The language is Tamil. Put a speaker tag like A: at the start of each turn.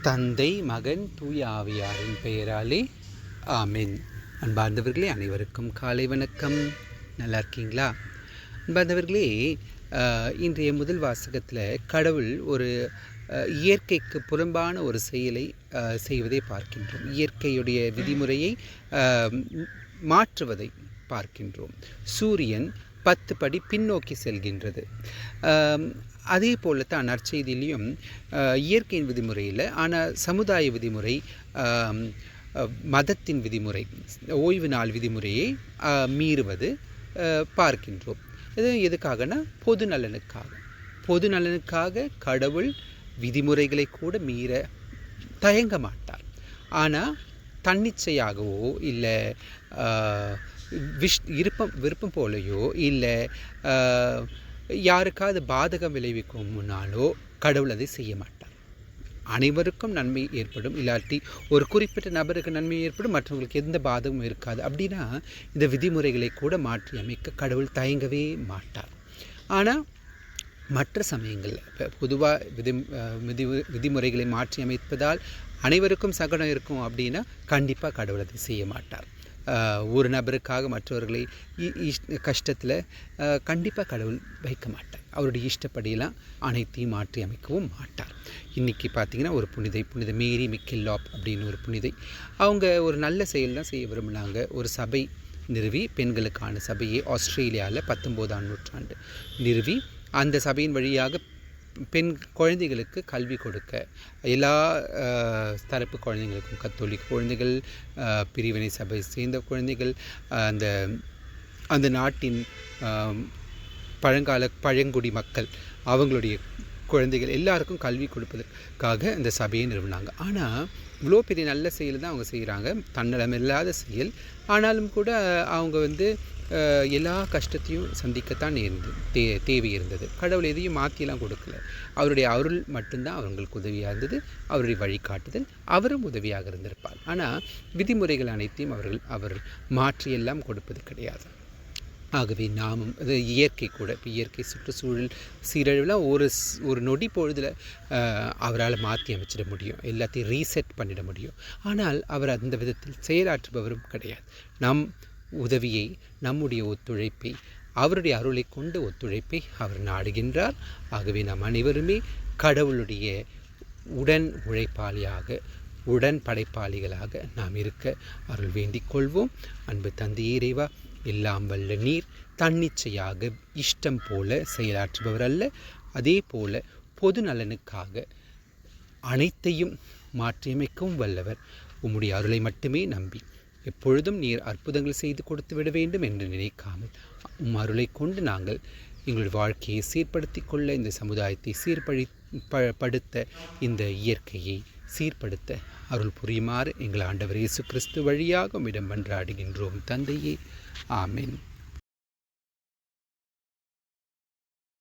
A: தந்தை, மகன், தூய ஆவியாரின் பெயராலே ஆமென். அன்பார்ந்தவர்களே, அனைவருக்கும் காலை வணக்கம். நல்லா இருக்கீங்களா? அன்பார்ந்தவர்களே, இன்றைய முதல் வாசகத்தில் கடவுள் ஒரு இயற்கைக்கு புறம்பான ஒரு செயலை செய்வதை பார்க்கின்றோம். இயற்கையுடைய விதிமுறையை மாற்றுவதை பார்க்கின்றோம். சூரியன் 10 படி பின்னோக்கி செல்கின்றது. அதே போல தான் நற்செய்தியிலையும் இயற்கையின் விதிமுறையில், ஆனால் சமுதாய விதிமுறை, மதத்தின் விதிமுறை, ஓய்வு நாள் விதிமுறையை மீறுவது பார்க்கின்றோம். இது எதுக்காகனா பொது நலனுக்காக கடவுள் விதிமுறைகளை கூட மீற தயங்க மாட்டார். ஆனால் தன்னிச்சையாகவோ இல்லை விருப்பம் போலையோ இல்லை யாருக்காவது பாதகம் விளைவிக்கும் முன்னாலோ கடவுள் அதை செய்ய மாட்டார். அனைவருக்கும் நன்மை ஏற்படும், இல்லாட்டி ஒரு குறிப்பிட்ட நபருக்கு நன்மை ஏற்படும், மற்றவங்களுக்கு எந்த பாதகமும் இருக்காது. அப்படின்னா இந்த விதிமுறைகளை கூட மாற்றி அமைக்க கடவுள் தயங்கவே மாட்டார். ஆனால் மற்ற சமயங்களில் இப்போ பொதுவாக விதிமுறைகளை மாற்றி அமைப்பதால் அனைவருக்கும் சகடம் இருக்கும் அப்படின்னா கண்டிப்பாக கடவுள் அதை செய்ய மாட்டார். ஒரு நபருக்காக மற்றவர்களை கஷ்டத்தில் கண்டிப்பாக கடவுள் வைக்க மாட்டார். அவருடைய இஷ்டப்படியெல்லாம் அனைத்தையும் மாற்றி அமைக்கவும் மாட்டார். இன்றைக்கி பார்த்திங்கன்னா ஒரு புனித மேரி மிக்கெல்லாப் அப்படின்னு ஒரு புனிதை, அவங்க ஒரு நல்ல செயல் தான் செய்ய விரும்பினாங்க. ஒரு சபை நிறுவி, பெண்களுக்கான சபையை ஆஸ்திரேலியாவில் 19ஆம் நூற்றாண்டு நிறுவி, அந்த சபையின் வழியாக பெண் குழந்தைகளுக்கு கல்வி கொடுக்க, எல்லா தரப்பு குழந்தைங்களுக்கும், கத்தோலிக்க குழந்தைகள், பிரிவினை சபை சேர்ந்த குழந்தைகள், அந்த நாட்டின் பழங்குடி மக்கள், அவங்களுடைய குழந்தைகள் எல்லாருக்கும் கல்வி கொடுப்பதற்காக அந்த சபையை நிறுவினாங்க. ஆனால் இவ்வளோ பெரிய நல்ல செயல் தான் அவங்க செய்கிறாங்க, தன்னலமில்லாத செயல். ஆனாலும் கூட அவங்க எல்லா கஷ்டத்தையும் சந்திக்கத்தான் தேவை இருந்தது. கடவுள் எதையும் மாற்றியெல்லாம் கொடுக்கல. அவருடைய அருள் மட்டும்தான் அவங்களுக்கு உதவியாக இருந்தது, அவருடைய வழிகாட்டுதல். அவரும் உதவியாக இருந்திருப்பார். ஆனால் விதிமுறைகள் அனைத்தையும் அவர் மாற்றியெல்லாம் கொடுப்பது கிடையாது. ஆகவே நாமும் இயற்கை கூட, இப்போ இயற்கை சுற்றுச்சூழல் சீரழிவுலாம் ஒரு நொடி பொழுதில் அவரால் மாற்றி அமைச்சிட முடியும், எல்லாத்தையும் ரீசெட் பண்ணிட முடியும். ஆனால் அவர் அந்த விதத்தில் செயலாற்றுபவரும் கிடையாது. நம் உதவியை, நம்முடைய ஒத்துழைப்பை, அவருடைய அருளை கொண்ட ஒத்துழைப்பை அவர் நாடுகின்றார். ஆகவே நாம் அனைவருமே கடவுளுடைய உடன் உழைப்பாளியாக, உடன் படைப்பாளிகளாக நாம் இருக்க அருள் வேண்டிக் கொள்வோம். அன்பு தந்தை இறைவா, எல்லாம் வல்ல நீர் தன்னிச்சையாக இஷ்டம் போல செயலாற்றுபவர் அல்ல. அதே போல பொது நலனுக்காக அனைத்தையும் மாற்றியமைக்கவும் வல்லவர். உம்முடைய அருளை மட்டுமே நம்பி எப்பொழுதும் நீர் அற்புதங்கள் செய்து கொடுத்து விட வேண்டும் என்று நினைக்காமல், அருளை கொண்டு நாங்கள் எங்களுடைய வாழ்க்கையை சீர்படுத்தி கொள்ள, இந்த சமுதாயத்தை படுத்த, இந்த இயற்கையை சீர்படுத்த அருள் புரியுமாறு எங்கள் ஆண்டவர் இயேசு கிறிஸ்து வழியாக உம்மிடம் மன்றாடுகின்றோம் தந்தையே. ஆமென்.